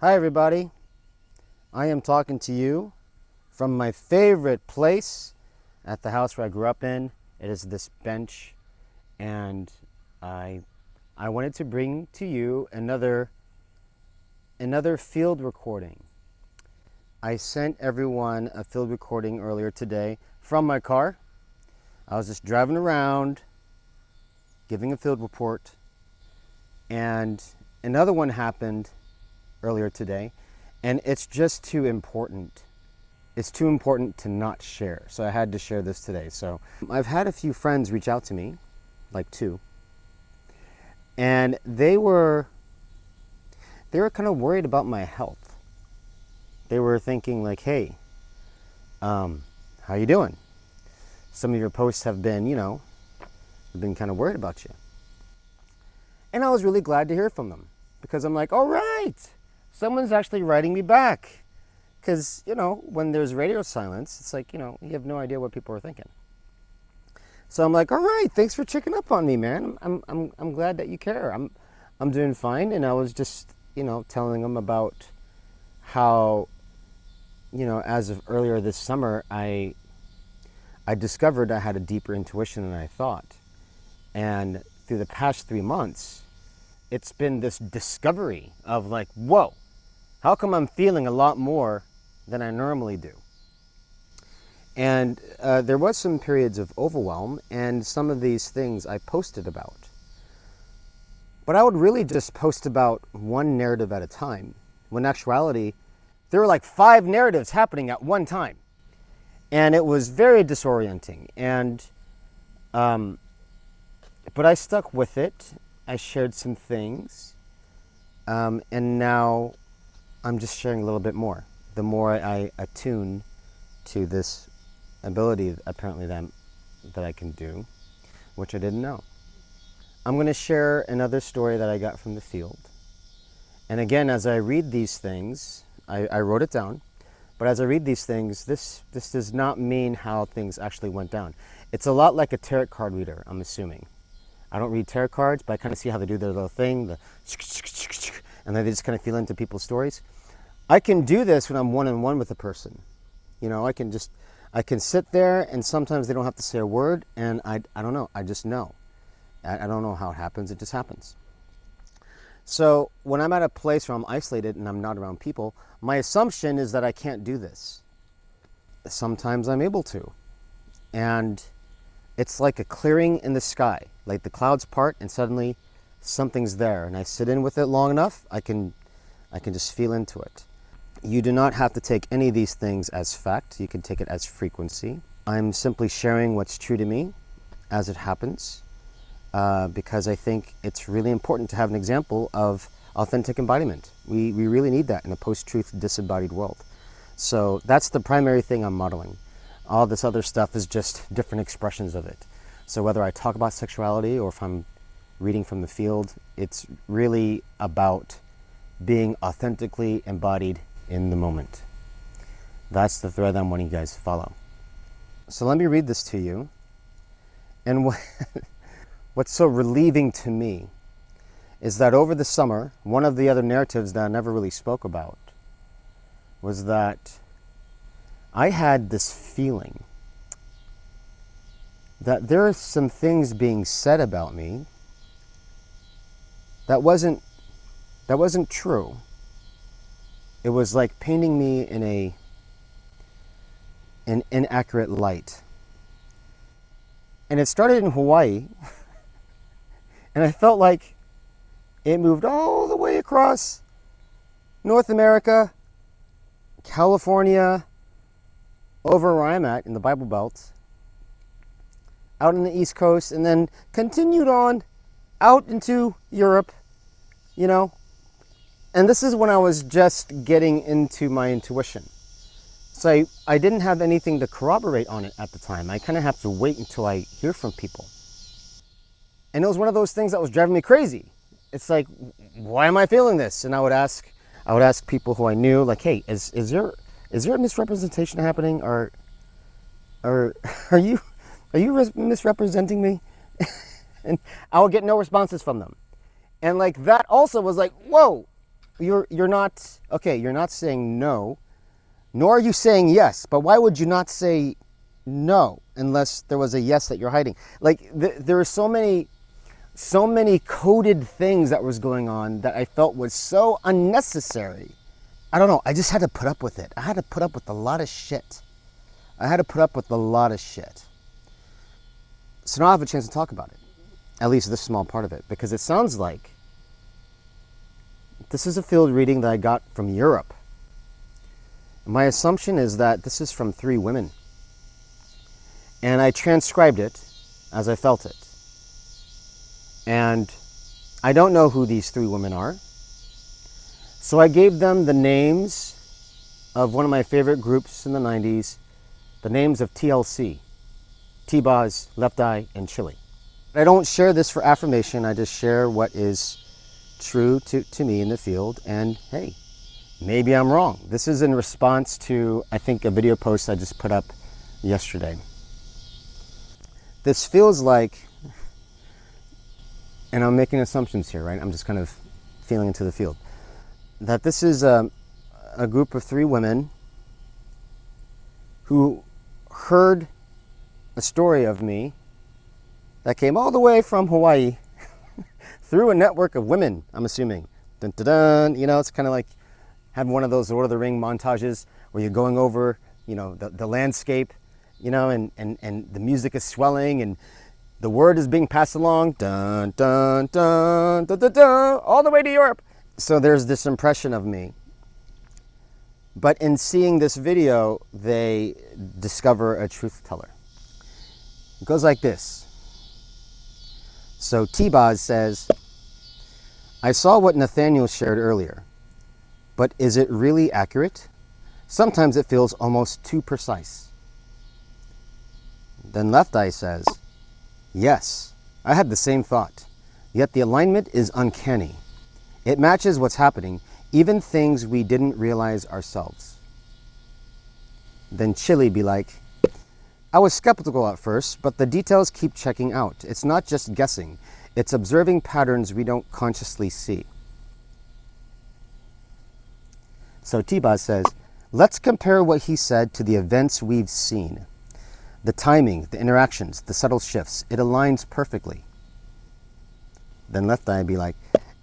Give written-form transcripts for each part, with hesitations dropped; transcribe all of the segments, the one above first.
Hi everybody, I am talking to you from my favorite place at the house where I grew up in. It is this bench, and I wanted to bring to you another field recording. I sent everyone a field recording earlier today from my car. I was just driving around giving a field report, and another one happened earlier today, and it's just too important. It's too important to not share, so I had to share this today. So I've had a few friends reach out to me, like two, and they were kind of worried about my health. They were thinking like, hey, how you doing? Some of your posts have been, kind of worried about you. And I was really glad to hear from them, because I'm like, all right, someone's actually writing me back. Because, when there's radio silence, it's like, you have no idea what people are thinking. So I'm like, all right, thanks for checking up on me, man. I'm glad that you care. I'm doing fine. And I was just, telling them about how, as of earlier this summer, I discovered I had a deeper intuition than I thought. And through the past 3 months, it's been this discovery of like, whoa, how come I'm feeling a lot more than I normally do? And there was some periods of overwhelm, and some of these things I posted about. But I would really just post about one narrative at a time, when in actuality, there were like 5 narratives happening at one time. And it was very disorienting. And but I stuck with it. I shared some things. And now I'm just sharing a little bit more. The more I attune to this ability, apparently, that I can do, which I didn't know. I'm going to share another story that I got from the field. And again, as I read these things, I wrote it down, but as I read these things, this does not mean how things actually went down. It's a lot like a tarot card reader, I'm assuming. I don't read tarot cards, but I kind of see how they do their little thing, and then they just kind of feel into people's stories. I can do this when I'm one-on-one with a person. I can sit there, and sometimes they don't have to say a word, and I don't know, I just know. I don't know how it happens, it just happens. So when I'm at a place where I'm isolated and I'm not around people, my assumption is that I can't do this. Sometimes I'm able to. And it's like a clearing in the sky, like the clouds part and suddenly something's there, and I sit in with it long enough, I can just feel into it. You do not have to take any of these things as fact. You can take it as frequency. I'm simply sharing what's true to me as it happens, because I think it's really important to have an example of authentic embodiment. We really need that in a post-truth disembodied world. So that's the primary thing I'm modeling. All this other stuff is just different expressions of it. So whether I talk about sexuality or if I'm reading from the field, it's really about being authentically embodied in the moment. That's the thread I'm wanting you guys to follow. So let me read this to you. And what's so relieving to me is that over the summer, one of the other narratives that I never really spoke about was that I had this feeling that there are some things being said about me that wasn't true. It was like painting me in an inaccurate light. And it started in Hawaii, and I felt like it moved all the way across North America, California, over where I'm at in the Bible Belt, out on the East Coast, and then continued on out into Europe, And this is when I was just getting into my intuition. So I didn't have anything to corroborate on it at the time. I kind of have to wait until I hear from people. And it was one of those things that was driving me crazy. It's like, why am I feeling this? And I would ask people who I knew, like, hey, is there a misrepresentation happening, or are you misrepresenting me? And I would get no responses from them. And like that also was like, whoa, You're not, okay, you're not saying no, nor are you saying yes, but why would you not say no unless there was a yes that you're hiding? Like there are so many coded things that was going on that I felt was so unnecessary. I don't know, I just had to put up with it. I had to put up with a lot of shit. So now I have a chance to talk about it, at least this small part of it, because it sounds like this is a field reading that I got from Europe. My assumption is that this is from 3 women. And I transcribed it as I felt it. And I don't know who these 3 women are. So I gave them the names of one of my favorite groups in the 90s, the names of TLC, T-Boz, Left Eye, and Chili. I don't share this for affirmation, I just share what is true to me in the field, and hey, maybe I'm wrong. This is in response to, I think, a video post I just put up yesterday. This feels like, and I'm making assumptions here, right? I'm just kind of feeling into the field, that this is a group of 3 women who heard a story of me that came all the way from Hawaii through a network of women, I'm assuming. Dun, dun, dun. You know, it's kind of like having one of those Lord of the Ring montages where you're going over, you know, the landscape, you know, and the music is swelling and the word is being passed along, dun, dun, dun, dun, dun, dun, all the way to Europe. So there's this impression of me. But in seeing this video, they discover a truth teller. It goes like this. So T-Boz says, I saw what Nathaniel shared earlier, but is it really accurate? Sometimes it feels almost too precise. Then Left Eye says, yes, I had the same thought, yet the alignment is uncanny. It matches what's happening, even things we didn't realize ourselves. Then Chili be like, I was skeptical at first, but the details keep checking out. It's not just guessing, it's observing patterns we don't consciously see. So T-Boz says, let's compare what he said to the events we've seen. The timing, the interactions, the subtle shifts, it aligns perfectly. Then Left Eye be like,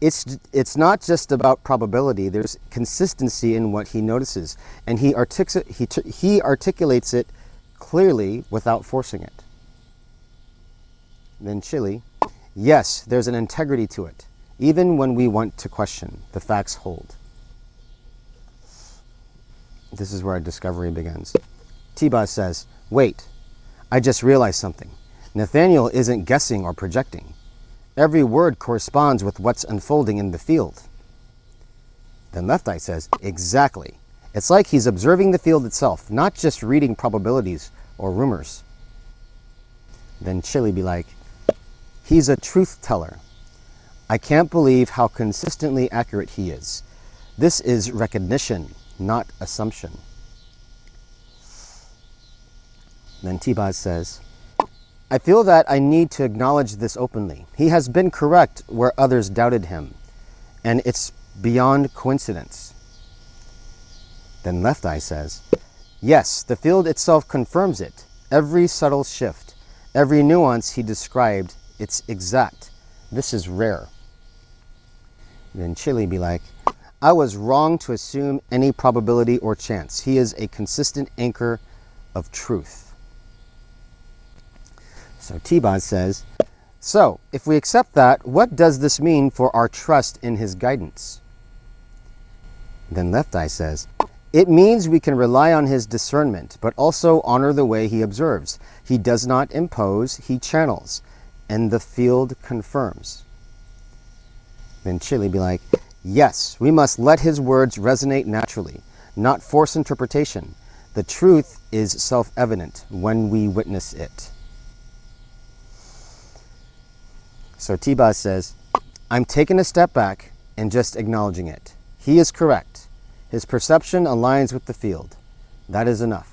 it's not just about probability, there's consistency in what he notices, and he articulates it clearly without forcing it. Then Chili, yes, there's an integrity to it. Even when we want to question, the facts hold. This is where our discovery begins. T-Boz says, wait, I just realized something. Nathaniel isn't guessing or projecting. Every word corresponds with what's unfolding in the field. Then Left Eye says, exactly. It's like he's observing the field itself, not just reading probabilities or rumors. Then Chili be like, he's a truth teller. I can't believe how consistently accurate he is. This is recognition, not assumption. Then T-Boz says, I feel that I need to acknowledge this openly. He has been correct where others doubted him, and it's beyond coincidence. Then Left Eye says, yes, the field itself confirms it. Every subtle shift, every nuance he described, it's exact. This is rare. Then Chili be like, I was wrong to assume any probability or chance. He is a consistent anchor of truth. So T-Boz says, so if we accept that, what does this mean for our trust in his guidance? Then Left Eye says, it means we can rely on his discernment, but also honor the way he observes. He does not impose, he channels, and the field confirms. Then Chili be like, yes, we must let his words resonate naturally, not force interpretation. The truth is self-evident when we witness it. So T-Boz says, I'm taking a step back and just acknowledging it. He is correct. His perception aligns with the field. That is enough.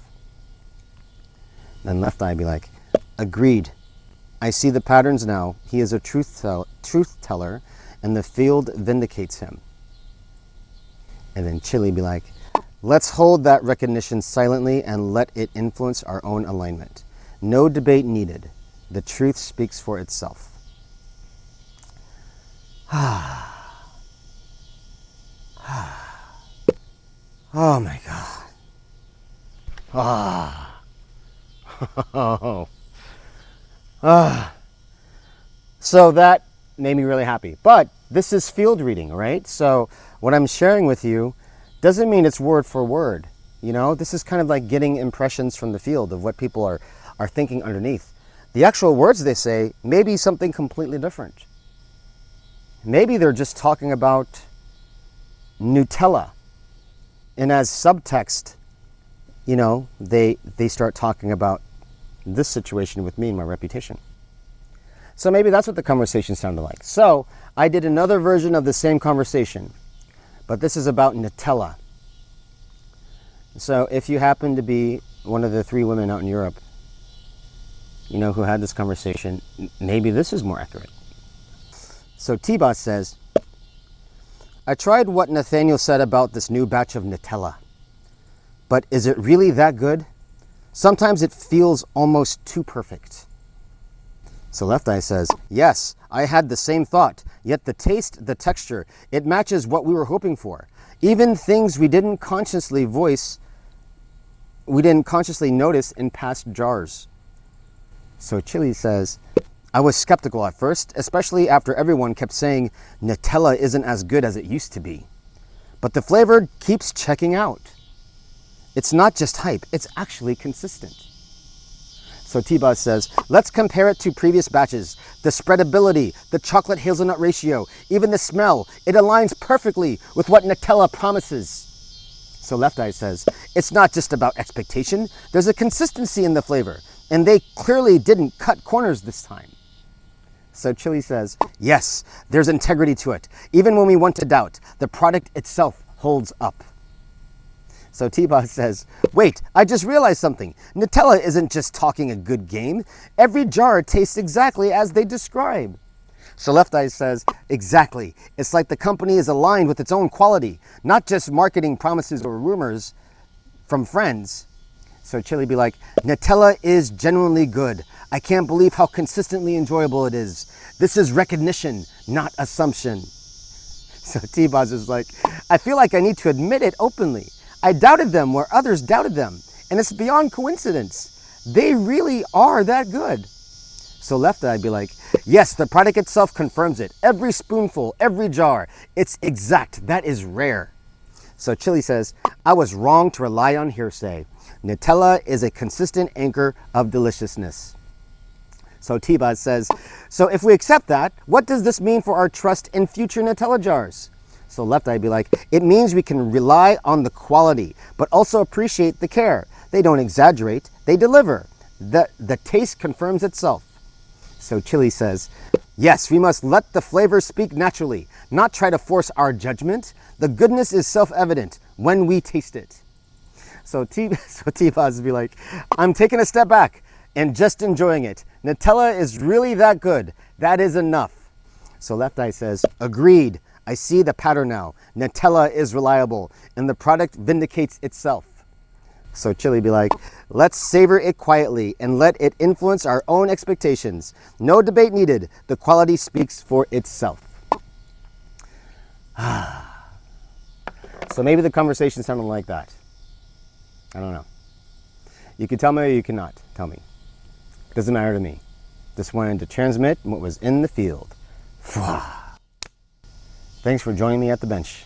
Then Left Eye be like, agreed. I see the patterns now. He is a truth teller, and the field vindicates him. And then Chili be like, let's hold that recognition silently and let it influence our own alignment. No debate needed. The truth speaks for itself. Oh my God. So that made me really happy. But this is field reading, right? So what I'm sharing with you doesn't mean it's word for word. You know, this is kind of like getting impressions from the field of what people are thinking underneath. The actual words they say may be something completely different. Maybe they're just talking about Nutella. And as subtext, you know, they start talking about this situation with me and my reputation. So maybe that's what the conversation sounded like. So I did another version of the same conversation, but this is about Nutella. So if you happen to be one of the 3 women out in Europe, you know, who had this conversation, maybe this is more accurate. So T-Boss says, I tried what Nathaniel said about this new batch of Nutella, but is it really that good? Sometimes it feels almost too perfect. So Left Eye says, yes, I had the same thought, yet the taste, the texture, it matches what we were hoping for. Even things we didn't consciously notice in past jars. So Chili says, I was skeptical at first, especially after everyone kept saying Nutella isn't as good as it used to be. But the flavor keeps checking out. It's not just hype, it's actually consistent. So T-Boss says, let's compare it to previous batches. The spreadability, the chocolate hazelnut ratio, even the smell, it aligns perfectly with what Nutella promises. So Left Eye says, it's not just about expectation, there's a consistency in the flavor, and they clearly didn't cut corners this time. So Chili says, yes, there's integrity to it. Even when we want to doubt, the product itself holds up. So T-Boss says, wait, I just realized something. Nutella isn't just talking a good game. Every jar tastes exactly as they describe. So Left Eye says, exactly. It's like the company is aligned with its own quality, not just marketing promises or rumors from friends. So Chili be like, Nutella is genuinely good. I can't believe how consistently enjoyable it is. This is recognition, not assumption. So T-Boss is like, I feel like I need to admit it openly. I doubted them where others doubted them, and it's beyond coincidence. They really are that good. So Left Eye be like, yes, the product itself confirms it. Every spoonful, every jar, it's exact. That is rare. So Chili says, I was wrong to rely on hearsay. Nutella is a consistent anchor of deliciousness. So T-Boss says, so if we accept that, what does this mean for our trust in future Nutella jars? So Left Eye be like, it means we can rely on the quality, but also appreciate the care. They don't exaggerate, they deliver. The taste confirms itself. So Chili says, yes, we must let the flavor speak naturally, not try to force our judgment. The goodness is self-evident when we taste it. So T-Boss be like, I'm taking a step back and just enjoying it. Nutella is really that good. That is enough. So Left Eye says, agreed. I see the pattern now. Nutella is reliable and the product vindicates itself. So Chili be like, let's savor it quietly and let it influence our own expectations. No debate needed. The quality speaks for itself. So maybe the conversation sounded like that. I don't know. You can tell me or you cannot tell me. It doesn't matter to me. Just wanted to transmit what was in the field. Thanks for joining me at the bench.